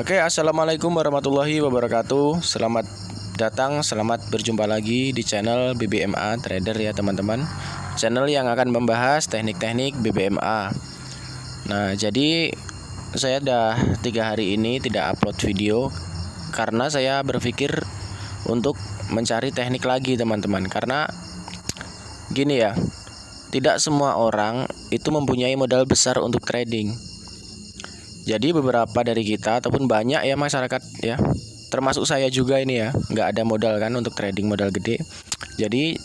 Oke, assalamualaikum warahmatullahi wabarakatuh. Selamat datang, selamat berjumpa lagi di channel BBMA Trader ya teman-teman. Channel yang akan membahas teknik-teknik BBMA. Nah, jadi saya udah 3 hari ini tidak upload video karena saya berpikir untuk mencari teknik lagi teman-teman. Karena gini ya, tidak semua orang itu mempunyai modal besar untuk trading. Jadi beberapa dari kita ataupun banyak ya masyarakat ya, termasuk saya juga ini ya, nggak ada modal kan untuk trading modal gede. Jadi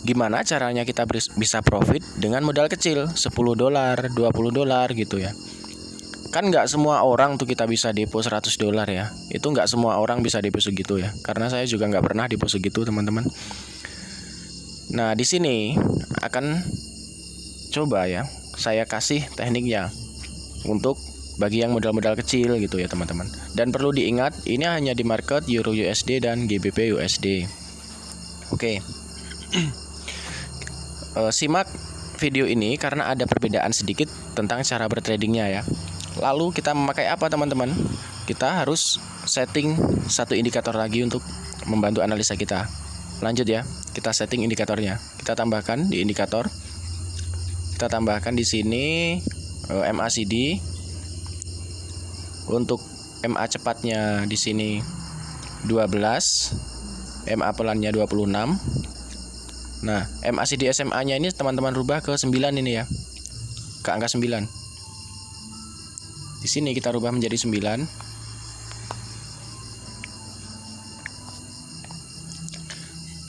gimana caranya kita bisa profit dengan modal kecil, $10, $20 gitu ya. Kan nggak semua orang tuh kita bisa depo $100 ya. Itu nggak semua orang bisa depo segitu ya. Karena saya juga nggak pernah depo segitu teman-teman. Nah di sini akan coba ya, saya kasih tekniknya untuk bagi yang modal-modal kecil gitu ya teman-teman. Dan perlu diingat ini hanya di market Euro USD dan GBP USD. Oke. Simak video ini karena ada perbedaan sedikit tentang cara bertradingnya ya. Lalu kita memakai apa teman-teman? Kita harus setting satu indikator lagi untuk membantu analisa kita. Lanjut ya, kita setting indikatornya. Kita tambahkan di indikator. Kita tambahkan di sini MACD. Untuk MA cepatnya di sini 12, MA pelannya 26. Nah, MACD SMA-nya ini teman-teman rubah ke 9 ini ya. Ke angka 9. Di sini kita rubah menjadi 9.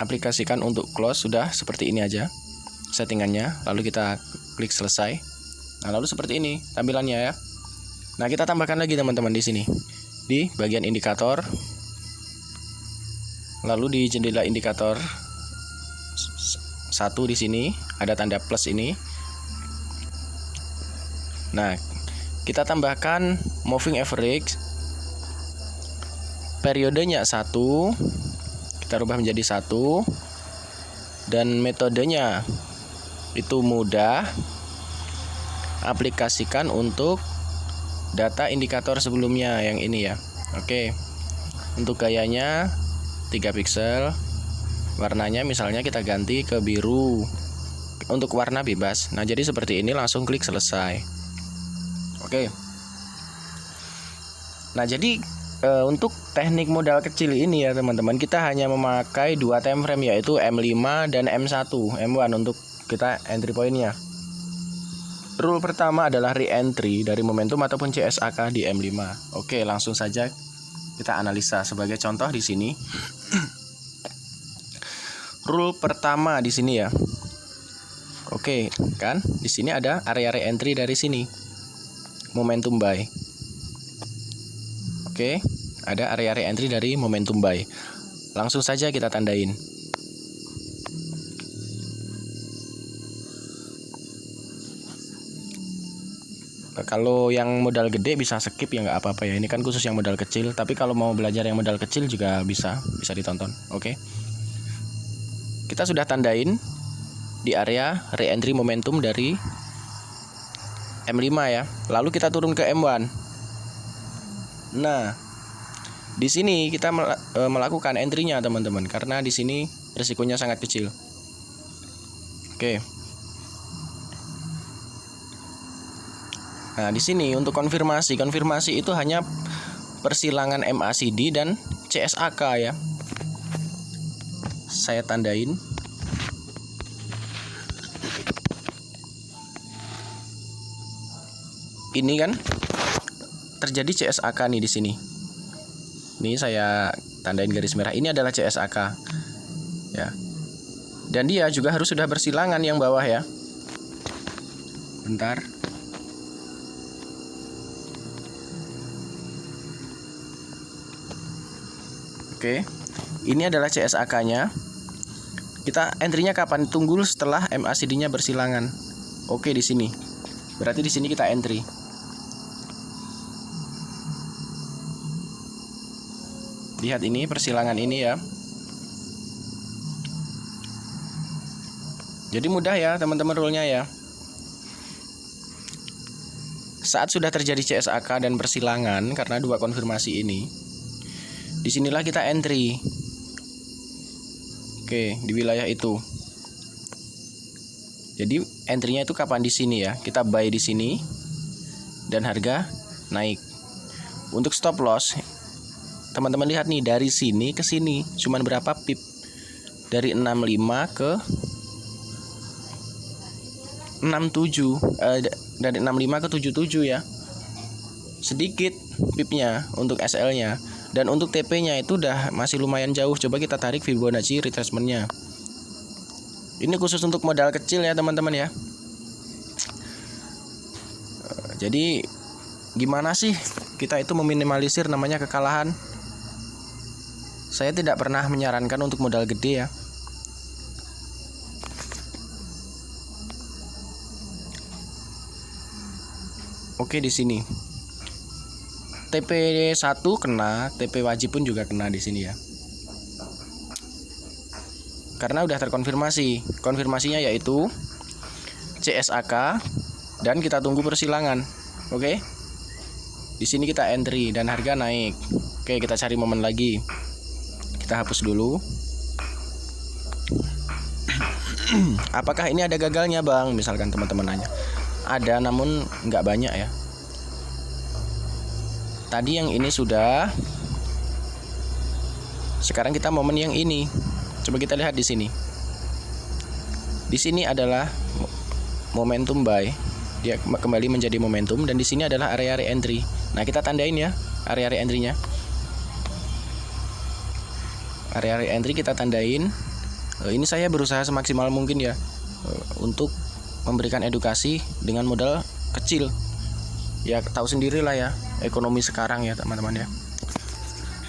Aplikasikan untuk close sudah seperti ini aja settingannya, lalu kita klik selesai. Nah, lalu seperti ini tampilannya ya. Nah, kita tambahkan lagi teman-teman di sini di bagian indikator. Lalu di jendela indikator 1 di sini ada tanda plus ini. Nah, kita tambahkan moving average. Periodenya 1. Kita rubah menjadi 1. Dan metodenya itu mudah. Aplikasikan untuk data indikator sebelumnya yang ini ya. Oke. Untuk gayanya 3 pixel. Warnanya misalnya kita ganti ke biru. Untuk warna bebas. Nah, jadi seperti ini langsung klik selesai. Oke. Nah, jadi untuk teknik modal kecil ini ya teman-teman, kita hanya memakai 2 time frame yaitu M5 dan M1, M1 untuk kita entry pointnya. Rule pertama adalah re-entry dari momentum ataupun CSAK di M5. Oke, langsung saja kita analisa sebagai contoh di sini. Rule pertama di sini ya. Oke, kan? Di sini ada area re-entry dari sini. Momentum buy. Oke, ada area re-entry dari momentum buy. Langsung saja kita tandain. Kalau yang modal gede bisa skip ya nggak apa-apa ya. Ini kan khusus yang modal kecil. Tapi kalau mau belajar yang modal kecil juga bisa ditonton. Oke. Kita sudah tandain di area re-entry momentum dari M5 ya. Lalu kita turun ke M1. Nah, di sini kita melakukan entry-nya teman-teman karena di sini risikonya sangat kecil. Oke. Nah, di sini untuk konfirmasi itu hanya persilangan MACD dan CSAK ya. Saya tandain. Ini kan terjadi CSAK nih di sini. Ini saya tandain garis merah. Ini adalah CSAK. Ya. Dan dia juga harus sudah bersilangan yang bawah ya. Bentar. Oke, ini adalah CSAK-nya. Kita entry-nya kapan? Tunggu setelah MACD-nya bersilangan. Oke, di sini. Berarti di sini kita entry. Lihat ini persilangan ini ya. Jadi mudah ya teman-teman rule-nya ya. saat sudah terjadi CSAK dan persilangan karena dua konfirmasi ini, disinilah kita entry. Oke, di wilayah itu. Jadi entry-nya itu kapan? Di sini ya. Kita buy di sini dan harga naik. Untuk stop loss, teman-teman lihat nih, dari sini ke sini cuman berapa pip? Dari 65 ke 67, dari 65 ke 77 ya. Sedikit pipnya untuk SL-nya. Dan untuk TP-nya itu udah masih lumayan jauh. Coba kita tarik Fibonacci retracement-nya. Ini khusus untuk modal kecil ya teman-teman ya. Jadi gimana sih kita itu meminimalisir namanya kekalahan? Saya tidak pernah menyarankan untuk modal gede ya. Oke, di sini TP1 kena, TP wajib pun juga kena di sini ya. Karena udah terkonfirmasi. Konfirmasinya yaitu CSAK dan kita tunggu persilangan. Oke. Di sini kita entry dan harga naik. Oke, kita cari momen lagi. Kita hapus dulu. Apakah ini ada gagalnya, Bang? Misalkan teman-teman nanya. Ada, namun nggak banyak ya. Tadi yang ini sudah. Sekarang kita momen yang ini. Coba kita lihat di sini. Di sini adalah momentum buy. Dia kembali menjadi momentum dan di sini adalah area re-entry. Nah, kita tandain ya area re-entry-nya. Area re-entry kita tandain. Ini saya berusaha semaksimal mungkin ya untuk memberikan edukasi dengan modal kecil. Ya tahu sendirilah ya ekonomi sekarang ya teman-teman ya.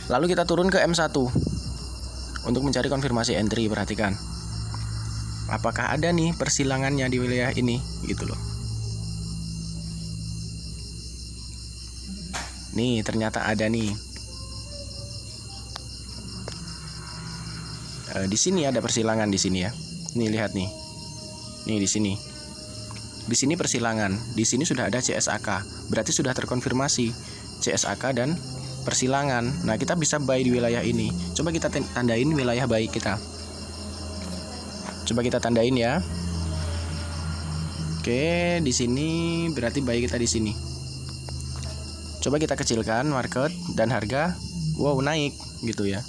Lalu kita turun ke M1 untuk mencari konfirmasi entry. Perhatikan apakah ada nih persilangannya di wilayah ini gitu loh. Nih ternyata ada nih. Di sini ada persilangan di sini ya. Nih lihat nih. Nih di sini. Di sini persilangan, di sini sudah ada CSAK, berarti sudah terkonfirmasi CSAK dan persilangan. Nah, kita bisa buy di wilayah ini. Coba kita tandain wilayah buy kita. Coba kita tandain ya. Oke, di sini berarti buy kita di sini. Coba kita kecilkan market dan harga, wow naik gitu ya.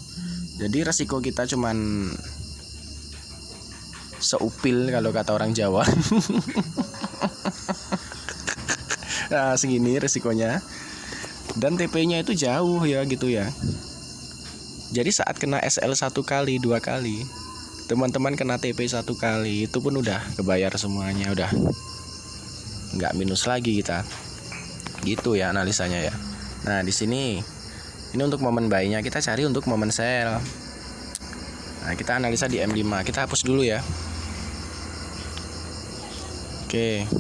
Jadi resiko kita cuman seupil kalau kata orang Jawa. Nah, segini resikonya. Dan TP-nya itu jauh ya gitu ya. Jadi saat kena SL 1 kali, 2 kali, teman-teman kena TP 1 kali, itu pun udah kebayar semuanya, udah nggak minus lagi kita. Gitu ya analisanya ya. Nah, di sini ini untuk momen buy-nya, kita cari untuk momen sell. Nah, kita analisa di M5. Kita hapus dulu ya. Oke.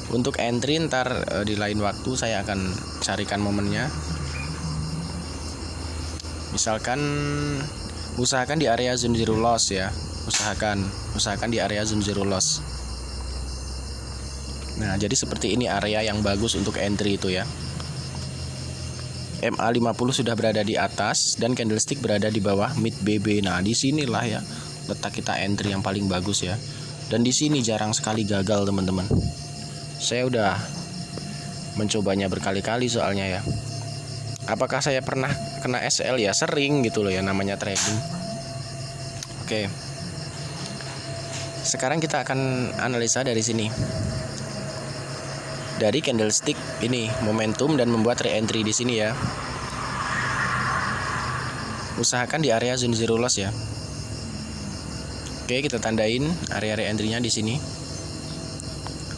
Untuk entry ntar di lain waktu saya akan carikan momennya. Misalkan usahakan di area zone zero loss ya. Usahakan di area zone zero loss. Nah, jadi seperti ini area yang bagus untuk entry itu ya. MA50 sudah berada di atas dan candlestick berada di bawah mid BB. Nah, disinilah ya letak kita entry yang paling bagus ya. Dan di sini jarang sekali gagal teman-teman. Saya udah mencobanya berkali-kali soalnya ya. Apakah saya pernah kena SL ya? Sering gitu loh ya, namanya trading. Oke. Sekarang kita akan analisa dari sini. Dari candlestick ini momentum dan membuat re-entry di sini ya. Usahakan di area zone zero loss ya. Oke, kita tandain area re-entry-nya di sini.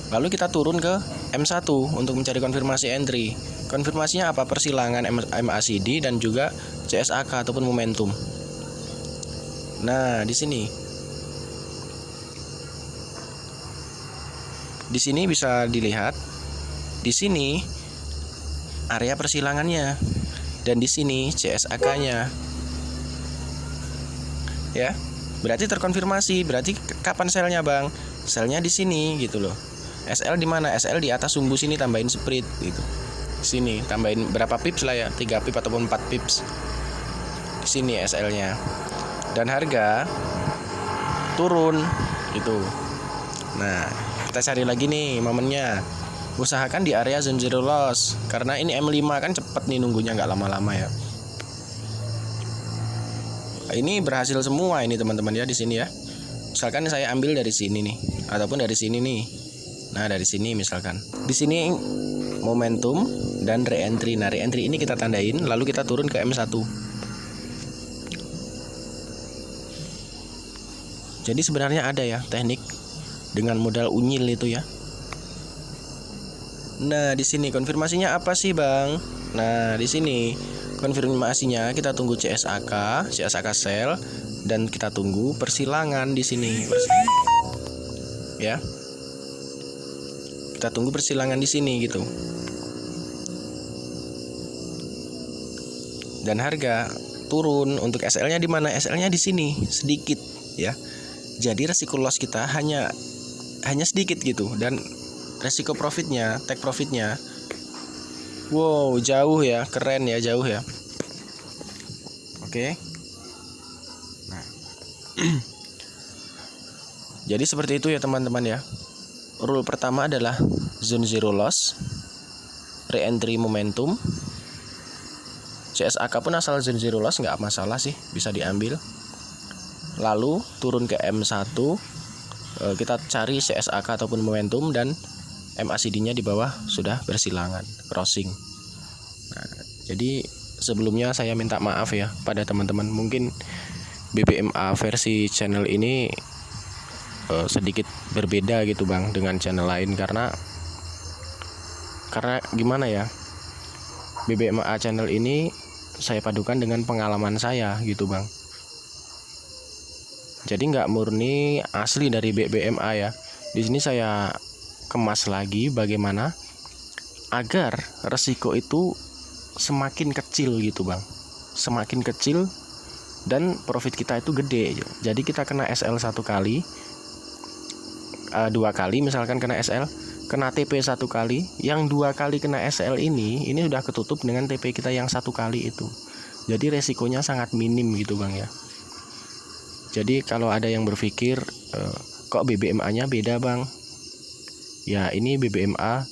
Lalu kita turun ke M1 untuk mencari konfirmasi entry. Konfirmasinya apa? Persilangan MACD dan juga CSAK ataupun momentum. Nah, di sini. Di sini bisa dilihat. Di sini area persilangannya dan di sini CSAK-nya. Ya. Berarti terkonfirmasi. Berarti kapan selnya, Bang? Selnya di sini gitu loh. SL di mana? SL di atas sumbu sini, tambahin spread gitu. Sini tambahin berapa pips lah ya, 3 pips ataupun 4 pips. Di sini SL-nya. Dan harga turun gitu. Nah, kita cari lagi nih momennya. Usahakan di area zone zero loss, karena ini M5 kan cepet nih nunggunya, nggak lama-lama ya. Ini berhasil semua ini teman-teman ya di sini ya. Misalkan saya ambil dari sini nih, ataupun dari sini nih. Nah, dari sini misalkan. Di sini momentum dan re-entry. Nah, re-entry ini kita tandain, lalu kita turun ke M1. Jadi sebenarnya ada ya teknik dengan modal unyil itu ya. Nah, di sini konfirmasinya apa sih, Bang? Nah, di sini konfirmasinya kita tunggu CSAK sell, dan kita tunggu persilangan di sini. Ya. Kita tunggu persilangan di sini gitu. Dan harga turun. Untuk SL-nya di mana? SL-nya di sini sedikit ya. Jadi resiko loss kita hanya sedikit gitu, dan resiko profitnya, take profitnya, wow, jauh ya, keren ya, jauh ya. Oke. Nah, jadi seperti itu ya teman-teman ya. Rule pertama adalah zone zero loss, re-entry momentum. CSAK pun asal zone zero loss nggak masalah sih, bisa diambil. Lalu turun ke M1, kita cari CSAK ataupun momentum, dan MACD-nya di bawah sudah bersilangan, crossing. Nah, jadi sebelumnya saya minta maaf ya pada teman-teman. Mungkin BBMA versi channel ini sedikit berbeda gitu Bang dengan channel lain, karena gimana ya, BBMA channel ini saya padukan dengan pengalaman saya gitu Bang. Jadi nggak murni asli dari BBMA ya. Di sini saya kemas lagi bagaimana agar resiko itu semakin kecil gitu Bang. Semakin kecil dan profit kita itu gede. Jadi kita kena SL 1 kali, 2 kali misalkan kena SL, kena TP 1 kali, yang 2 kali kena SL ini sudah ketutup dengan TP kita yang 1 kali itu. Jadi resikonya sangat minim gitu Bang ya. Jadi kalau ada yang berpikir kok BBMA-nya beda Bang, ya ini BBMA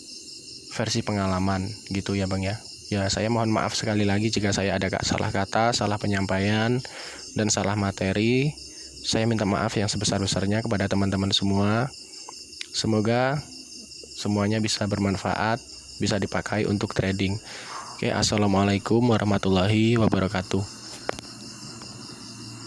versi pengalaman gitu ya Bang ya. Ya saya mohon maaf sekali lagi jika saya ada salah kata, salah penyampaian, dan salah materi. Saya minta maaf yang sebesar-besarnya kepada teman-teman semua. Semoga semuanya bisa bermanfaat, bisa dipakai untuk trading. Oke, assalamualaikum warahmatullahi wabarakatuh.